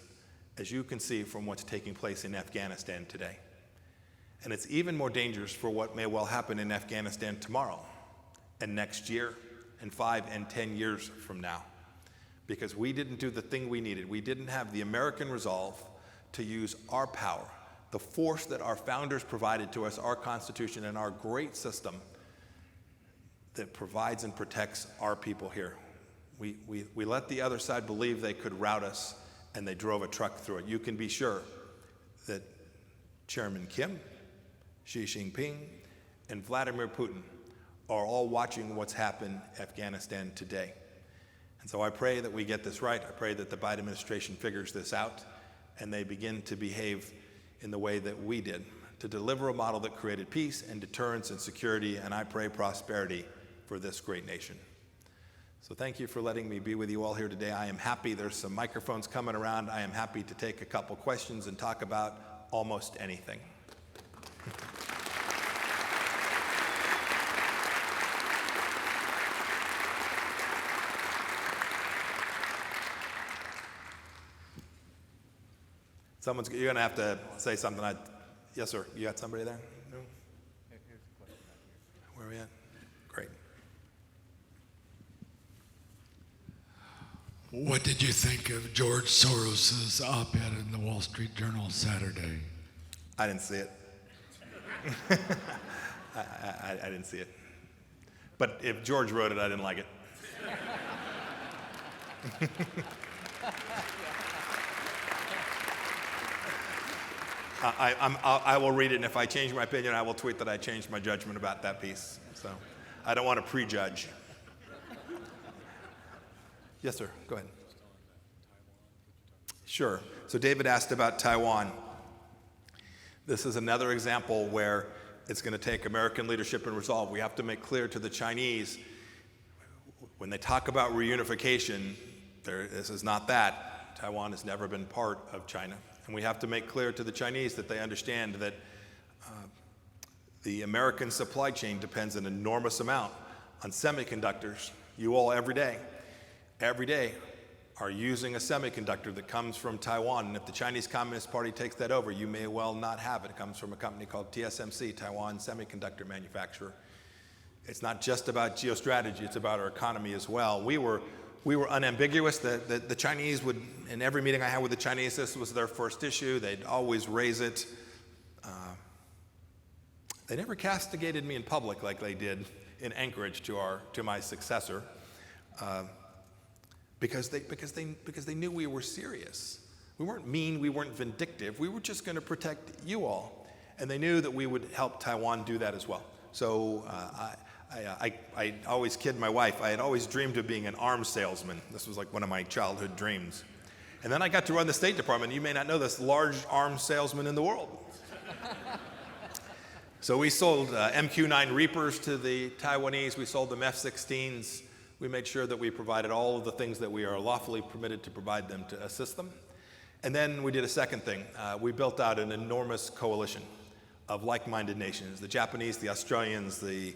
Speaker 4: as you can see from what's taking place in Afghanistan today. And it's even more dangerous for what may well happen in Afghanistan tomorrow and next year and 5 and 10 years from now. Because we didn't do the thing we needed. We didn't have the American resolve to use our power, the force that our founders provided to us, our Constitution and our great system that provides and protects our people here. We let the other side believe they could rout us, and they drove a truck through it. You can be sure that Chairman Kim, Xi Jinping, and Vladimir Putin are all watching what's happened in Afghanistan today. And so I pray that we get this right. I pray that the Biden administration figures this out and they begin to behave in the way that we did, to deliver a model that created peace and deterrence and security, and I pray prosperity for this great nation. So thank you for letting me be with you all here today. I am happy. There's some microphones coming around. I am happy to take a couple questions and talk about almost anything. You're going to have to say something. Yes, sir. You got somebody there? No? Where are we at? Great.
Speaker 5: What did you think of George Soros's op-ed in the Wall Street Journal Saturday?
Speaker 4: I didn't see it. I didn't see it. But if George wrote it, I didn't like it. I will read it, and if I change my opinion, I will tweet that I changed my judgment about that piece. So I don't want to prejudge. Yes, sir. Go ahead. Sure. So David asked about Taiwan. This is another example where it's going to take American leadership and resolve. We have to make clear to the Chinese, when they talk about reunification, this is not that. Taiwan has never been part of China. And we have to make clear to the Chinese that they understand that the American supply chain depends an enormous amount on semiconductors. You all every day are using a semiconductor that comes from Taiwan. And if the Chinese Communist Party takes that over, you may well not have it. It comes from a company called TSMC, Taiwan Semiconductor Manufacturer. It's not just about geostrategy, it's about our economy as well. We were unambiguous. The Chinese would, in every meeting I had with the Chinese, this was their first issue. They'd always raise it. They never castigated me in public like they did in Anchorage to my successor. Because they knew we were serious. We weren't mean, we weren't vindictive, we were just going to protect you all. And they knew that we would help Taiwan do that as well. So I always kid my wife, I had always dreamed of being an arms salesman. This was like one of my childhood dreams. And then I got to run the State Department. You may not know this, largest arms salesman in the world. So we sold MQ-9 Reapers to the Taiwanese, we sold them F-16s. We made sure that we provided all of the things that we are lawfully permitted to provide them to assist them. And then we did a second thing. We built out an enormous coalition of like-minded nations. The Japanese, the Australians, the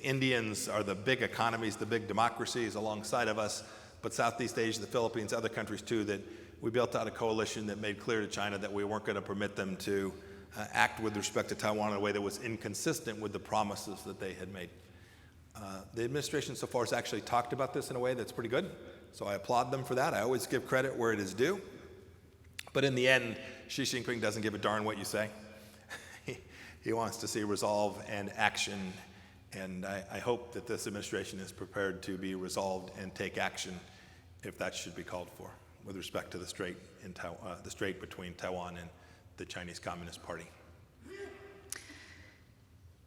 Speaker 4: Indians are the big economies, the big democracies alongside of us, but Southeast Asia, the Philippines, other countries too, that we built out a coalition that made clear to China that we weren't going to permit them to act with respect to Taiwan in a way that was inconsistent with the promises that they had made. The administration so far has actually talked about this in a way that's pretty good, so I applaud them for that. I always give credit where it is due. But in the end, Xi Jinping doesn't give a darn what you say. He wants to see resolve and action, and I hope that this administration is prepared to be resolved and take action if that should be called for with respect to the strait between Taiwan and the Chinese Communist Party.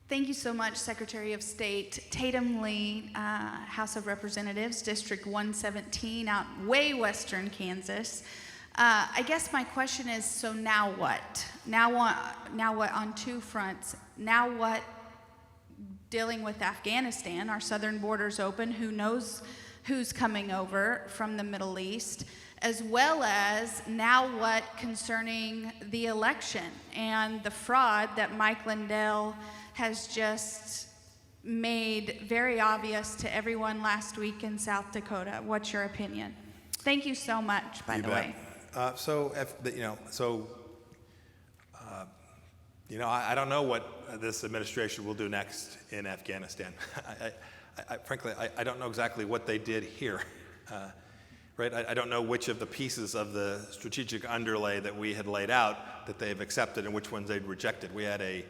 Speaker 6: Thank you so much, Secretary of State. Tatum Lee, House of Representatives, District 117, out way western Kansas. I guess my question is, so now what? Now what on two fronts? Now what dealing with Afghanistan? Our southern border's open. Who knows who's coming over from the Middle East? As well as now what concerning the election and the fraud that Mike Lindell has just made very obvious to everyone last week in South Dakota. What's your opinion? Thank you so much, by the way.
Speaker 4: I don't know what this administration will do next in Afghanistan. Frankly, I don't know exactly what they did here. Right? I don't know which of the pieces of the strategic underlay that we had laid out that they've accepted and which ones they'd rejected. We had a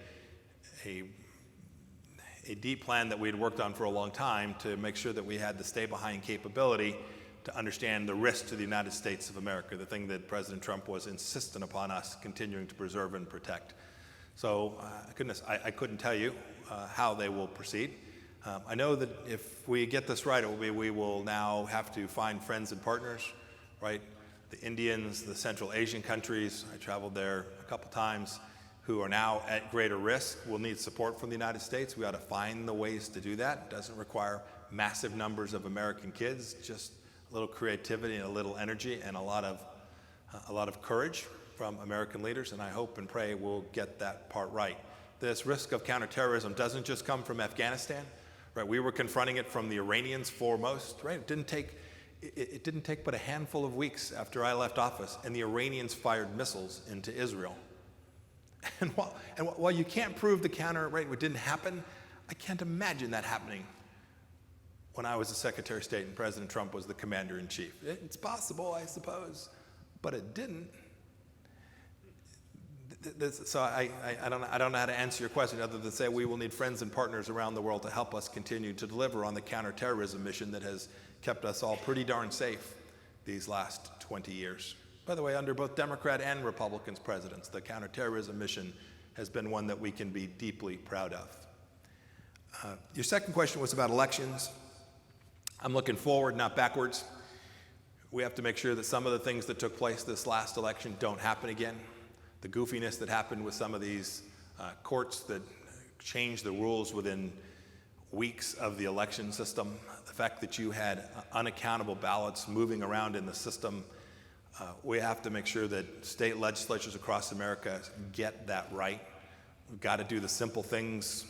Speaker 4: deep plan that we had worked on for a long time to make sure that we had the stay-behind capability to understand the risk to the United States of America, the thing that President Trump was insistent upon us continuing to preserve and protect. So, goodness, I couldn't tell you how they will proceed. I know that if we get this right, we will now have to find friends and partners, right? The Indians, the Central Asian countries, I traveled there a couple times, who are now at greater risk will need support from the United States. We ought to find the ways to do that. It doesn't require massive numbers of American kids, just a little creativity and a little energy and a lot of courage from American leaders, and I hope and pray we'll get that part right. This risk of counterterrorism doesn't just come from Afghanistan, right? We were confronting it from the Iranians foremost, right? It didn't take but a handful of weeks after I left office, and the Iranians fired missiles into Israel. And while you can't prove the counter, right, it didn't happen, I can't imagine that happening when I was the Secretary of State and President Trump was the Commander-in-Chief. It's possible, I suppose, but it didn't. So I don't know how to answer your question other than say we will need friends and partners around the world to help us continue to deliver on the counterterrorism mission that has kept us all pretty darn safe these last 20 years. by the way, under both Democrat and Republicans presidents. The counterterrorism mission has been one that we can be deeply proud of. Your second question was about elections. I'm looking forward, not backwards. We have to make sure that some of the things that took place this last election don't happen again. The goofiness that happened with some of these courts that changed the rules within weeks of the election system, the fact that you had unaccountable ballots moving around in the system, we have to make sure that state legislatures across America get that right. We've got to do the simple things.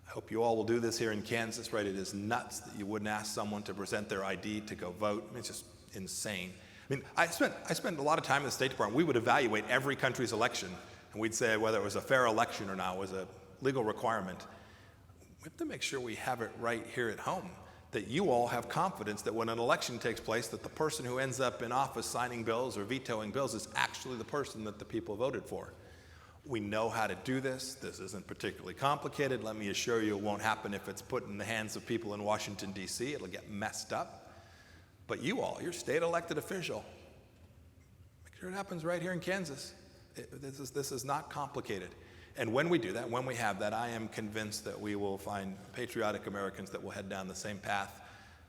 Speaker 4: I hope you all will do this here in Kansas, right? It is nuts that you wouldn't ask someone to present their ID to go vote. I mean, it's just insane. I mean, I spent a lot of time in the State Department. We would evaluate every country's election, and we'd say whether it was a fair election or not was a legal requirement. We have to make sure we have it right here at home, that you all have confidence that when an election takes place, that the person who ends up in office signing bills or vetoing bills is actually the person that the people voted for. We know how to do this. This isn't particularly complicated. Let me assure you it won't happen if it's put in the hands of people in Washington, D.C. It'll get messed up. But you all, your state elected official, make sure it happens right here in Kansas. This is not complicated. And when we do that, when we have that, I am convinced that we will find patriotic Americans that will head down the same path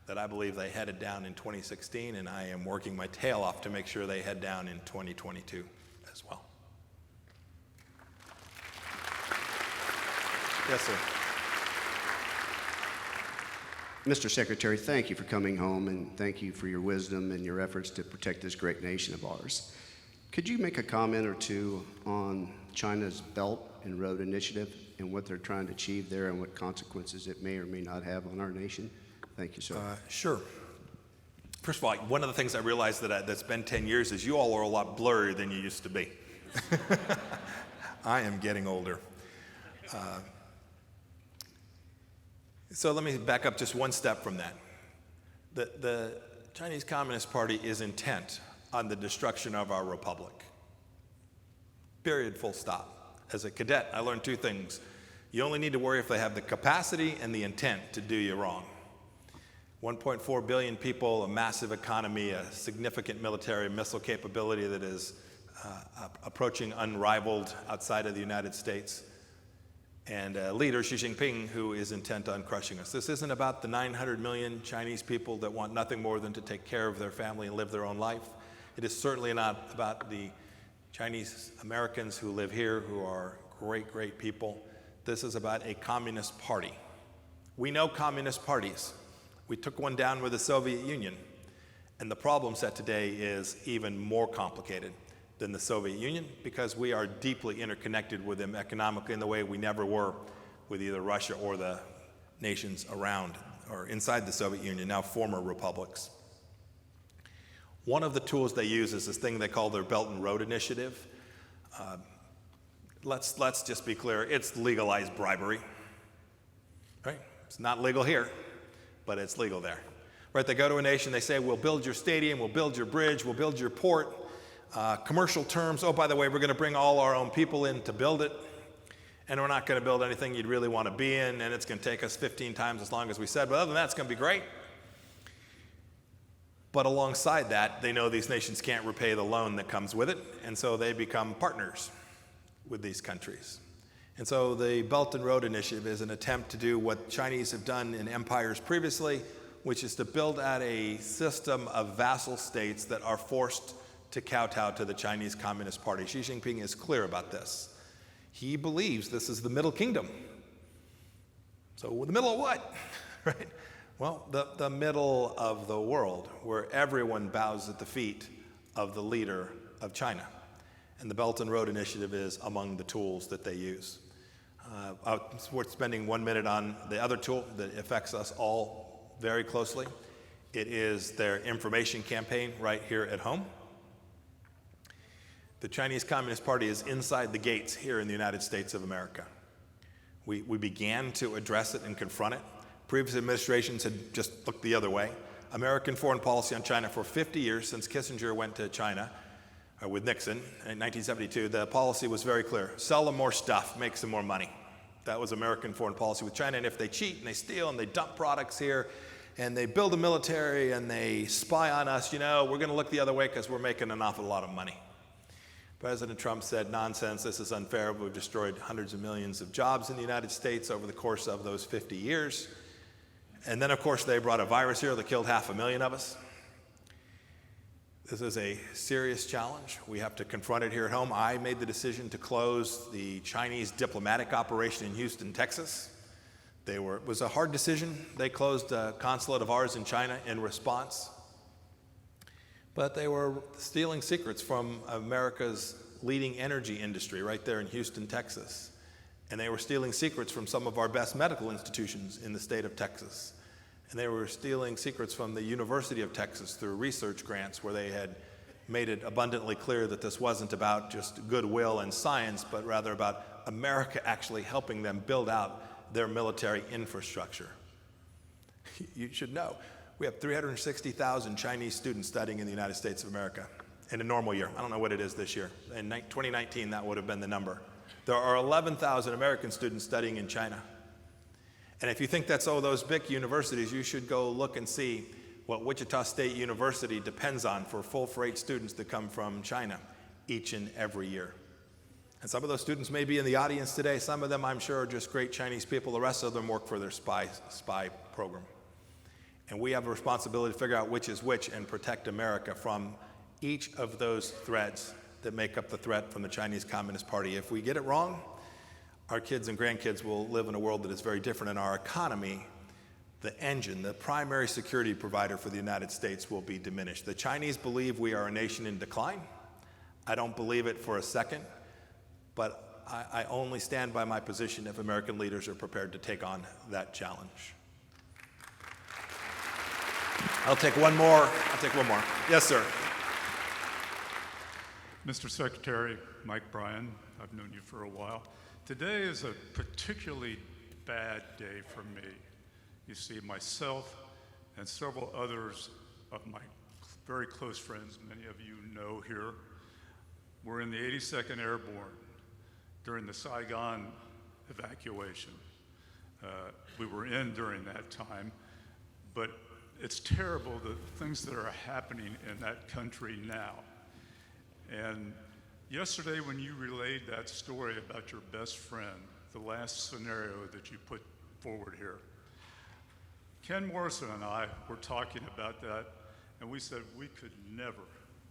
Speaker 4: that I believe they headed down in 2016, and I am working my tail off to make sure they head down in 2022 as well. Yes, sir.
Speaker 7: Mr. Secretary, thank you for coming home, and thank you for your wisdom and your efforts to protect this great nation of ours. Could you make a comment or two on China's Belt and Road Initiative and what they're trying to achieve there and what consequences it may or may not have on our nation? Thank you, sir.
Speaker 4: Sure. First of all, one of the things I realized that's been 10 years is you all are a lot blurrier than you used to be. I am getting older. So let me back up just one step from that. The Chinese Communist Party is intent on the destruction of our republic. Period, full stop. As a cadet, I learned two things. You only need to worry if they have the capacity and the intent to do you wrong. 1.4 billion people, a massive economy, a significant military missile capability that is approaching unrivaled outside of the United States, and a leader, Xi Jinping, who is intent on crushing us. This isn't about the 900 million Chinese people that want nothing more than to take care of their family and live their own life. It is certainly not about the Chinese Americans who live here, who are great, great people. This is about a communist party. We know communist parties. We took one down with the Soviet Union, and the problem set today is even more complicated than the Soviet Union because we are deeply interconnected with them economically in the way we never were with either Russia or the nations around or inside the Soviet Union, now former republics. One of the tools they use is this thing they call their Belt and Road Initiative. Let's just be clear, it's legalized bribery, right? It's not legal here, but it's legal there. Right, they go to a nation, they say, we'll build your stadium, we'll build your bridge, we'll build your port. Commercial terms, oh, by the way, we're going to bring all our own people in to build it, and we're not going to build anything you'd really want to be in, and it's going to take us 15 times as long as we said, but other than that, it's going to be great. But alongside that, they know these nations can't repay the loan that comes with it, and so they become partners with these countries. And so the Belt and Road Initiative is an attempt to do what Chinese have done in empires previously, which is to build out a system of vassal states that are forced to kowtow to the Chinese Communist Party. Xi Jinping is clear about this. He believes this is the Middle Kingdom. So the middle of what? Right? Well, the middle of the world, where everyone bows at the feet of the leader of China. And the Belt and Road Initiative is among the tools that they use. It's worth spending 1 minute on the other tool that affects us all very closely. It is their information campaign right here at home. The Chinese Communist Party is inside the gates here in the United States of America. We began to address it and confront it. Previous administrations had just looked the other way. American foreign policy on China for 50 years, since Kissinger went to China with Nixon in 1972, the policy was very clear. Sell them more stuff, make some more money. That was American foreign policy with China. And if they cheat and they steal and they dump products here and they build a military and they spy on us, we're going to look the other way because we're making an awful lot of money. President Trump said, nonsense, this is unfair. We've destroyed hundreds of millions of jobs in the United States over the course of those 50 years. And then, of course, they brought a virus here that killed 500,000 of us. This is a serious challenge. We have to confront it here at home. I made the decision to close the Chinese diplomatic operation in Houston, Texas. It was a hard decision. They closed a consulate of ours in China in response. But they were stealing secrets from America's leading energy industry right there in Houston, Texas. And they were stealing secrets from some of our best medical institutions in the state of Texas. And they were stealing secrets from the University of Texas through research grants where they had made it abundantly clear that this wasn't about just goodwill and science, but rather about America actually helping them build out their military infrastructure. You should know, we have 360,000 Chinese students studying in the United States of America in a normal year. I don't know what it is this year. In 2019, that would have been the number. There are 11,000 American students studying in China. And if you think that's, those big universities, you should go look and see what Wichita State University depends on for full-freight students that come from China each and every year. And some of those students may be in the audience today. Some of them, I'm sure, are just great Chinese people. The rest of them work for their spy program. And we have a responsibility to figure out which is which and protect America from each of those threads that make up the threat from the Chinese Communist Party. If we get it wrong, our kids and grandkids will live in a world that is very different, and our economy, the engine, the primary security provider for the United States, will be diminished. The Chinese believe we are a nation in decline. I don't believe it for a second, but I only stand by my position if American leaders are prepared to take on that challenge. I'll take one more. Yes, sir.
Speaker 8: Mr. Secretary, Mike Bryan, I've known you for a while. Today is a particularly bad day for me. You see, myself and several others of my very close friends, many of you know here, were in the 82nd Airborne during the Saigon evacuation. We were in during that time, but it's terrible the things that are happening in that country now. And yesterday when you relayed that story about your best friend, the last scenario that you put forward here, Ken Morrison and I were talking about that, and we said we could never,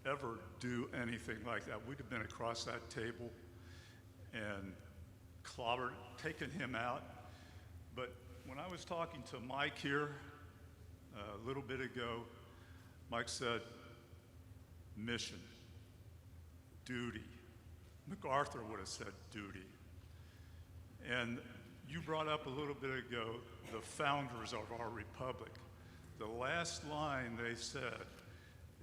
Speaker 8: ever do anything like that. We'd have been across that table and clobbered, taken him out. But when I was talking to Mike here a little bit ago, Mike said, mission, duty. MacArthur would have said duty. And you brought up a little bit ago the founders of our republic. The last line they said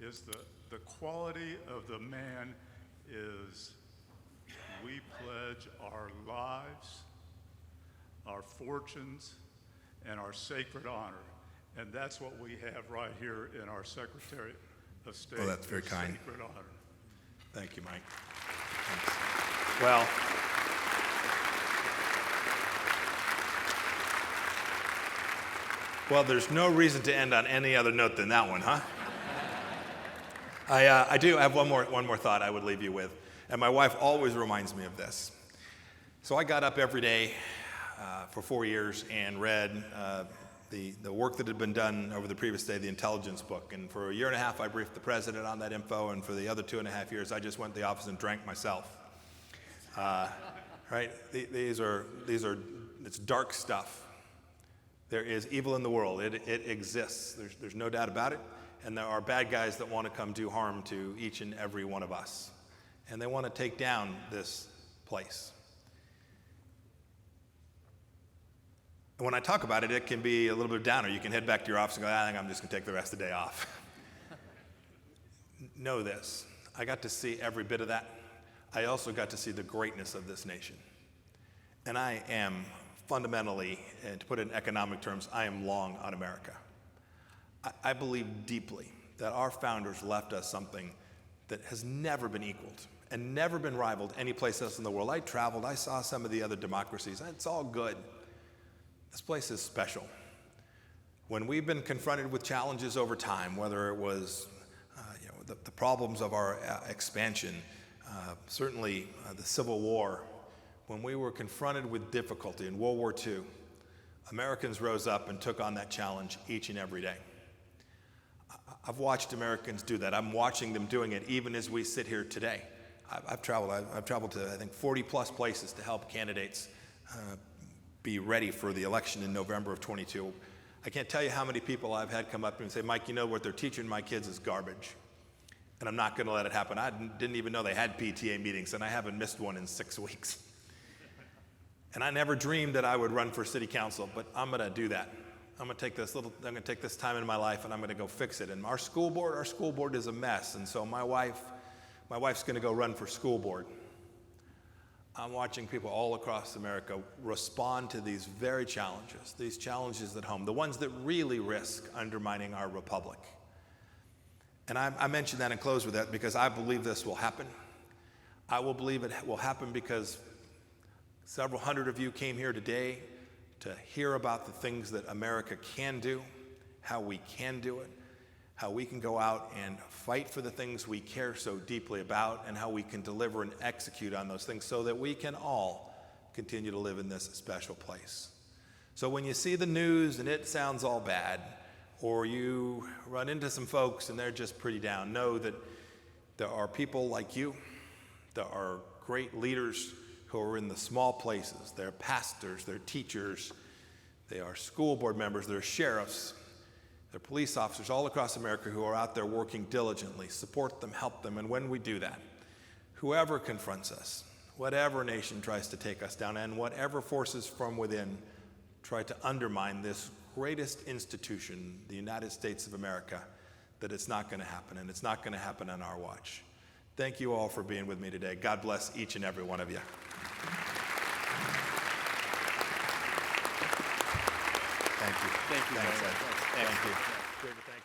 Speaker 8: is the quality of the man is we pledge our lives, our fortunes, and our sacred honor. And that's what we have right here in our Secretary of State.
Speaker 4: Oh, that's very kind.
Speaker 8: Sacred honor.
Speaker 4: Thank you, Mike. Thanks. Well, there's no reason to end on any other note than that one, huh? I do have one more thought I would leave you with, and my wife always reminds me of this. So I got up every day for 4 years and read the work that had been done over the previous day, the intelligence book. And for a year and a half, I briefed the president on that info. And for the other 2.5 years, I just went to the office and drank myself. Right? It's dark stuff. There is evil in the world. It exists. There's no doubt about it. And there are bad guys that want to come do harm to each and every one of us. And they want to take down this place. And when I talk about it, it can be a little bit downer. You can head back to your office and go, I think I'm just going to take the rest of the day off. Know this. I got to see every bit of that. I also got to see the greatness of this nation. And I am fundamentally, and to put it in economic terms, I am long on America. I believe deeply that our founders left us something that has never been equaled and never been rivaled any place else in the world. I traveled. I saw some of the other democracies. It's all good. This place is special. When we've been confronted with challenges over time, whether it was the problems of our expansion, certainly the Civil War, when we were confronted with difficulty in World War II, Americans rose up and took on that challenge each and every day. I've watched Americans do that. I'm watching them doing it even as we sit here today. I've traveled to, I think, 40 plus places to help candidates be ready for the election in November of 22. I can't tell you how many people I've had come up to me and say, Mike, you know what they're teaching my kids is garbage. And I'm not going to let it happen. I didn't even know they had PTA meetings, and I haven't missed one in 6 weeks. And I never dreamed that I would run for city council, but I'm going to do that. I'm going to take this time in my life, and I'm going to go fix it. And our school board is a mess. And so my wife's going to go run for school board. I'm watching people all across America respond to these very challenges, these challenges at home, the ones that really risk undermining our republic. And I mention that and close with that because I believe this will happen. I will believe it will happen because several hundred of you came here today to hear about the things that America can do, how we can do it, how we can go out and fight for the things we care so deeply about, and how we can deliver and execute on those things so that we can all continue to live in this special place. So when you see the news and it sounds all bad, or you run into some folks and they're just pretty down, know that there are people like you, there are great leaders who are in the small places. They're pastors, they're teachers, they are school board members, they're sheriffs, they're police officers all across America who are out there working diligently. Support them, help them, and when we do that, whoever confronts us, whatever nation tries to take us down, and whatever forces from within try to undermine this greatest institution, the United States of America, that it's not going to happen, and it's not going to happen on our watch. Thank you all for being with me today. God bless each and every one of you. Thank you.
Speaker 1: Thank you.
Speaker 4: Thanks, Ed.
Speaker 1: Thank you.
Speaker 4: Thank you.